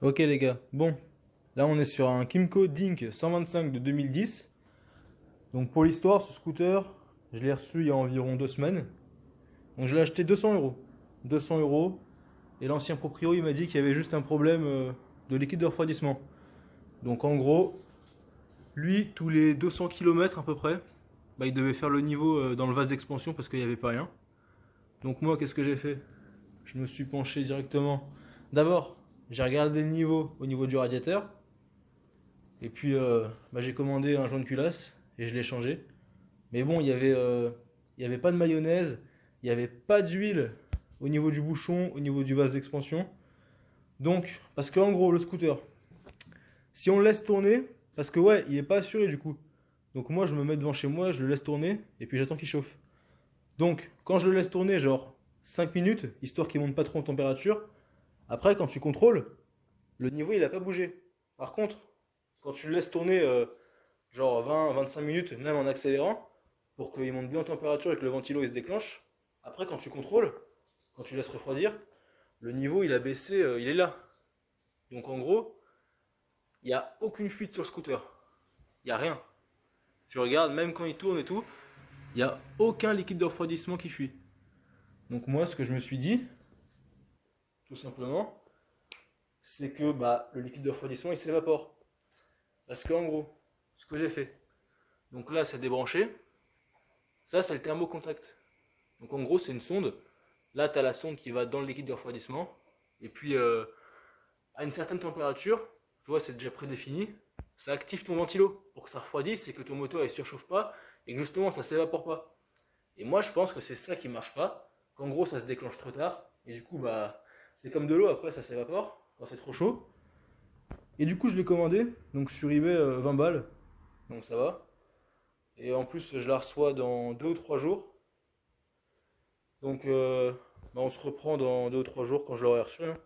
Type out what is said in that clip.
Ok les gars, bon, là on est sur un Kymco Dink 125 de 2010. Donc pour l'histoire, ce scooter, je l'ai reçu il y a environ 2 semaines. Donc je l'ai acheté 200 euros. 200 euros. Et l'ancien proprio il m'a dit qu'il y avait juste un problème de liquide de refroidissement. Donc en gros, lui, tous les 200 km à peu près, bah, il devait faire le niveau dans le vase d'expansion parce qu'il n'y avait pas rien. Donc moi, qu'est-ce que j'ai fait? Je me suis penché directement. D'abord, j'ai regardé le niveau au niveau du radiateur. Et puis, bah, j'ai commandé un joint de culasse et je l'ai changé. Mais bon, il y avait pas de mayonnaise, il n'y avait pas d'huile au niveau du bouchon, au niveau du vase d'expansion. Donc, parce qu'en gros, le scooter, si on le laisse tourner, parce que ouais, il est pas assuré du coup. Donc moi, je me mets devant chez moi, je le laisse tourner et puis j'attends qu'il chauffe. Donc, quand je le laisse tourner, genre 5 minutes, histoire qu'il monte pas trop en température, après, quand tu contrôles, le niveau il a pas bougé. Par contre, quand tu le laisses tourner genre 20-25 minutes, même en accélérant, pour qu'il monte bien en température et que le ventilo il se déclenche. Après, quand tu contrôles, quand tu laisses refroidir, le niveau il a baissé, il est là. Donc en gros, il n'y a aucune fuite sur le scooter. Il n'y a rien. Tu regardes, même quand il tourne et tout, il n'y a aucun liquide de refroidissement qui fuit. Donc moi, ce que je me suis dit, tout simplement, c'est que bah, le liquide de refroidissement il s'évapore. Parce qu'en gros, ce que j'ai fait, donc là c'est débranché, ça c'est le thermocontact. Donc en gros, c'est une sonde. Là, tu as la sonde qui va dans le liquide de refroidissement. Et puis, à une certaine température, tu vois, c'est déjà prédéfini, ça active ton ventilo pour que ça refroidisse et que ton moteur ne surchauffe pas et que justement ça ne s'évapore pas. Et moi, je pense que c'est ça qui marche pas. Qu'en gros, ça se déclenche trop tard. Et du coup, bah, c'est comme de l'eau, après ça s'évapore quand c'est trop chaud. Et du coup, je l'ai commandé, donc sur eBay, 20 balles. Donc ça va. Et en plus, je la reçois dans 2 ou 3 jours. Donc, bah, on se reprend dans 2 ou 3 jours quand je l'aurai reçu, hein.